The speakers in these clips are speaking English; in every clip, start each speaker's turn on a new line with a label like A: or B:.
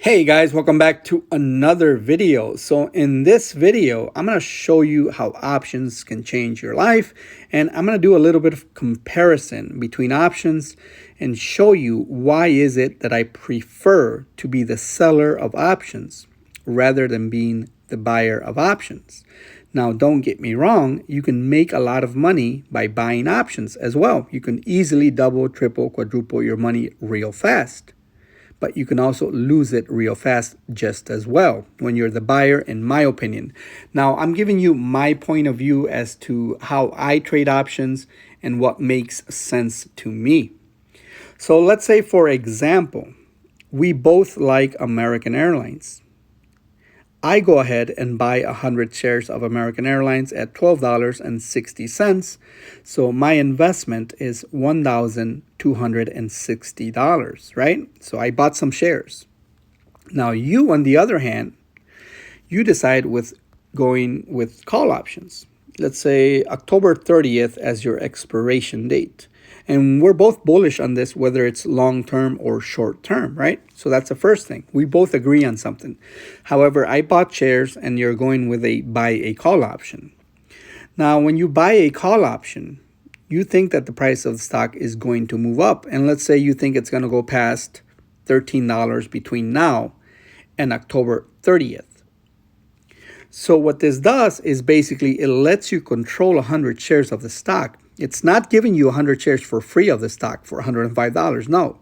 A: Hey guys, welcome back to another video. So in this video, I'm going to show you how options can change your life, and I'm going to do a little bit of comparison between options and show you why is it that I prefer to be the seller of options rather than being the buyer of options. Now, don't get me wrong, you can make a lot of money by buying options as well. You can easily double, triple, quadruple your money real fast. But you can also lose it real fast just as well when you're the buyer, in my opinion. Now, I'm giving you my point of view as to how I trade options and what makes sense to me. So let's say, for example, we both like American Airlines. I go ahead and buy 100 shares of American Airlines at $12.60. So my investment is $1,260, right? So I bought some shares. Now you, on the other hand, you decide with going with call options. Let's say October 30th as your expiration date. And we're both bullish on this, whether it's long term or short term, right? So that's the first thing. We both agree on something. However, I bought shares and you're going with a buy a call option. Now, when you buy a call option, you think that the price of the stock is going to move up. And let's say you think it's going to go past $13 between now and October 30th. So what this does is basically it lets you control 100 shares of the stock. It's not giving you 100 shares for free of the stock for $105. No,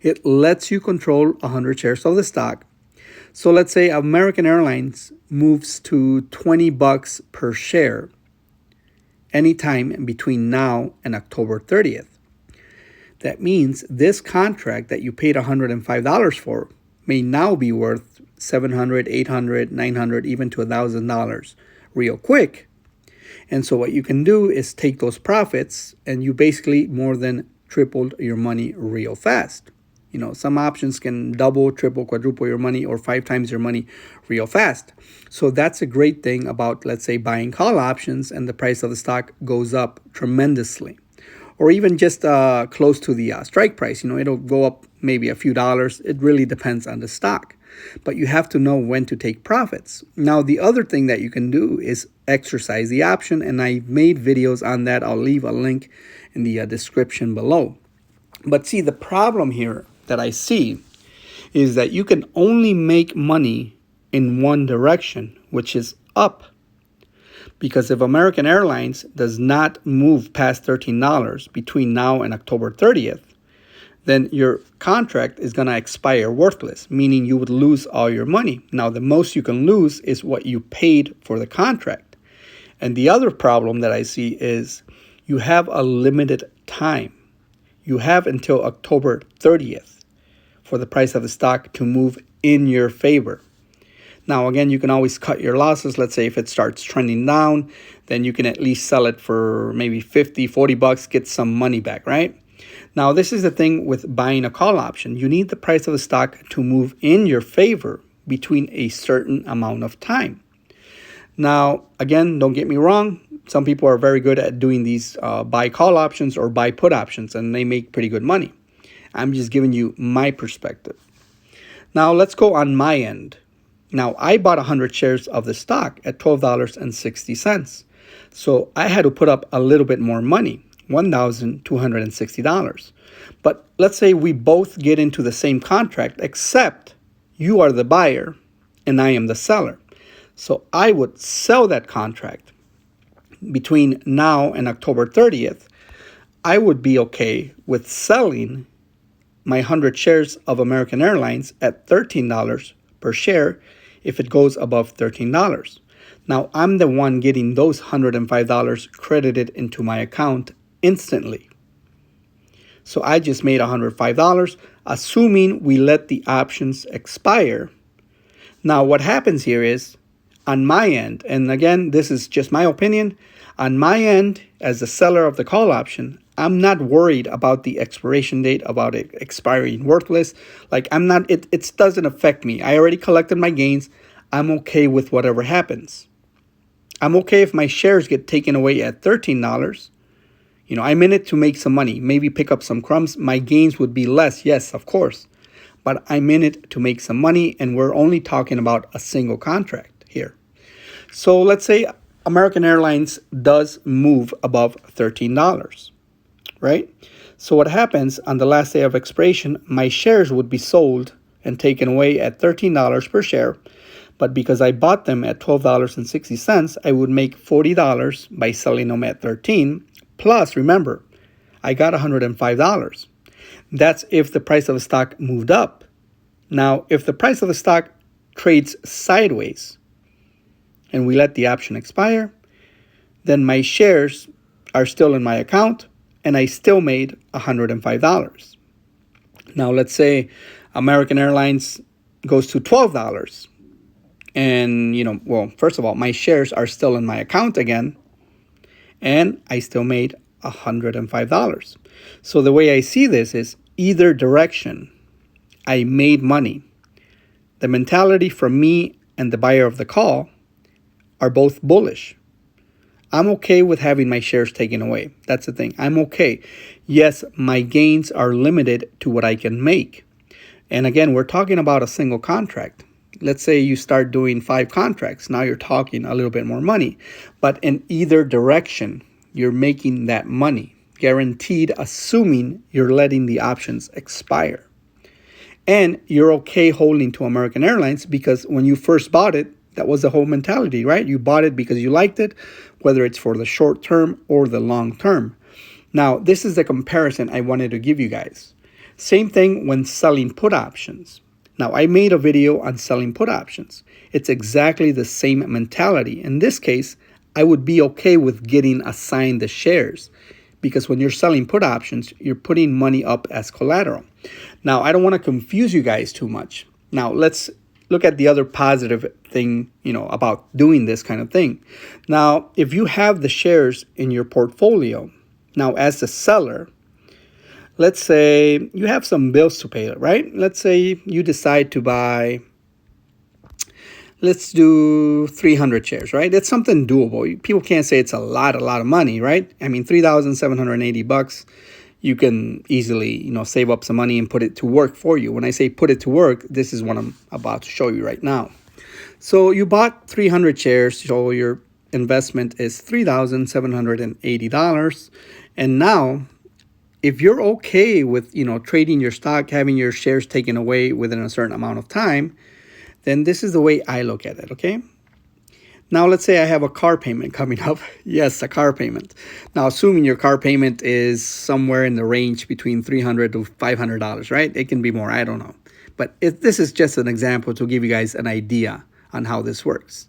A: it lets you control 100 shares of the stock. So let's say American Airlines moves to $20 per share anytime between now and October 30th. That means this contract that you paid $105 for may now be worth $700, $800, $900, even to $1,000 real quick. And so what you can do is take those profits and you basically more than tripled your money real fast. You know, some options can double, triple, quadruple your money or 5 times your money real fast. So that's a great thing about, let's say, buying call options and the price of the stock goes up tremendously. Or even just close to the strike price. You know, it'll go up maybe a few dollars. It really depends on the stock. But you have to know when to take profits. Now, the other thing that you can do is exercise the option. And I made videos on that. I'll leave a link in the description below. But see, the problem here that I see is that you can only make money in one direction, which is up. Because if American Airlines does not move past $13 between now and October 30th, then your contract is going to expire worthless, meaning you would lose all your money. Now, the most you can lose is what you paid for the contract. And the other problem that I see is you have a limited time. You have until October 30th for the price of the stock to move in your favor. Now, again, you can always cut your losses. Let's say if it starts trending down, then you can at least sell it for maybe 50, 40 bucks, get some money back, right? Now, this is the thing with buying a call option. You need the price of the stock to move in your favor between a certain amount of time. Now, again, don't get me wrong. Some people are very good at doing these buy call options or buy put options, and they make pretty good money. I'm just giving you my perspective. Now, let's go on my end. Now, I bought 100 shares of the stock at $12.60. So I had to put up a little bit more money, $1,260. But let's say we both get into the same contract, except you are the buyer and I am the seller. So I would sell that contract between now and October 30th. I would be okay with selling my 100 shares of American Airlines at $13 per share if it goes above $13. Now, I'm the one getting those $105 credited into my account instantly. So I just made $105, assuming we let the options expire. Now, what happens here is, on my end, and again, this is just my opinion, on my end, as the seller of the call option, I'm not worried about the expiration date, about it expiring worthless. Like it doesn't affect me. I already collected my gains. I'm okay with whatever happens. I'm okay if my shares get taken away at $13. You know, I'm in it to make some money, maybe pick up some crumbs. My gains would be less, yes, of course. but I'm in it to make some money, and we're only talking about a single contract here. So let's say American Airlines does move above $13, right? So what happens on the last day of expiration, my shares would be sold and taken away at $13 per share. But because I bought them at $12.60, I would make $40 by selling them at 13. Plus, remember, I got $105. That's if the price of the stock moved up. Now, if the price of the stock trades sideways and we let the option expire, then my shares are still in my account and I still made $105. Now, let's say American Airlines goes to $12. And, well, first of all, my shares are still in my account again, and I still made $105. So the way I see this is either direction, I made money. The mentality from me and the buyer of the call are both bullish. I'm okay with having my shares taken away. That's the thing. I'm okay. Yes, my gains are limited to what I can make. And again, we're talking about a single contract. Let's say you start doing 5 contracts. Now you're talking a little bit more money. But in either direction, you're making that money. Guaranteed, assuming you're letting the options expire. And you're okay holding to American Airlines because when you first bought it, that was the whole mentality, right? You bought it because you liked it, whether it's for the short term or the long term. Now, this is the comparison I wanted to give you guys. Same thing when selling put options. Now, I made a video on selling put options. It's exactly the same mentality. In this case, I would be okay with getting assigned the shares because when you're selling put options, you're putting money up as collateral. Now, I don't want to confuse you guys too much. Now, let's look at the other positive thing, about doing this kind of thing. Now, if you have the shares in your portfolio, now as the seller, let's say you have some bills to pay, right? Let's say you decide to buy, let's do 300 shares, right? It's something doable. People can't say it's a lot of money, right? I mean, $3,780, you can easily, save up some money and put it to work for you. When I say put it to work, this is what I'm about to show you right now. So you bought 300 shares, so your investment is $3,780. And now, if you're okay with, trading your stock, having your shares taken away within a certain amount of time, then this is the way I look at it, okay? Now, let's say I have a car payment coming up. Yes, a car payment. Now, assuming your car payment is somewhere in the range between $300 to $500, right? It can be more, I don't know. But this is just an example to give you guys an idea on how this works.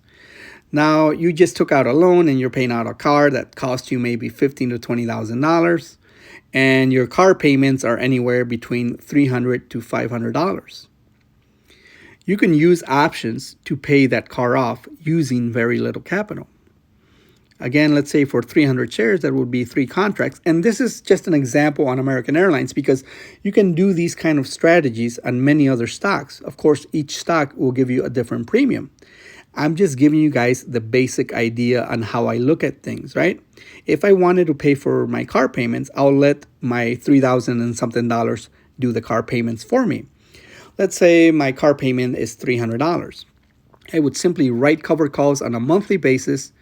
A: Now, you just took out a loan and you're paying out a car that cost you maybe $15,000 to $20,000. And your car payments are anywhere between $300 to $500. You can use options to pay that car off using very little capital. Again, let's say for 300 shares, that would be 3 contracts. And this is just an example on American Airlines because you can do these kind of strategies on many other stocks. Of course, each stock will give you a different premium. I'm just giving you guys the basic idea on how I look at things, right? If I wanted to pay for my car payments, I'll let my $3,000 and something do the car payments for me. Let's say my car payment is $300. I would simply write covered calls on a monthly basis,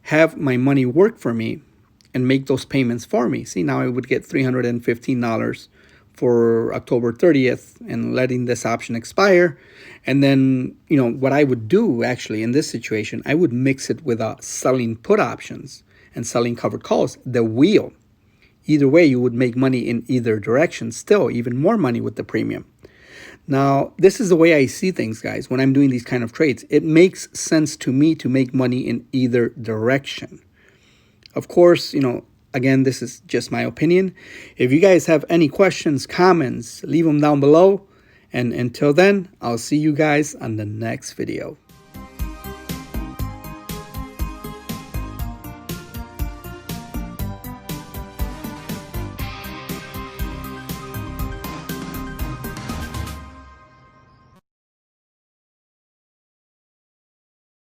A: have my money work for me, and make those payments for me. See, now I would get $315 for October 30th and letting this option expire. And then, what I would do actually in this situation, I would mix it with selling put options and selling covered calls, the wheel. Either way, you would make money in either direction, still even more money with the premium. Now, this is the way I see things, guys, when I'm doing these kind of trades. It makes sense to me to make money in either direction. Of course, again, this is just my opinion. If you guys have any questions, comments, leave them down below. And until then, I'll see you guys on the next video.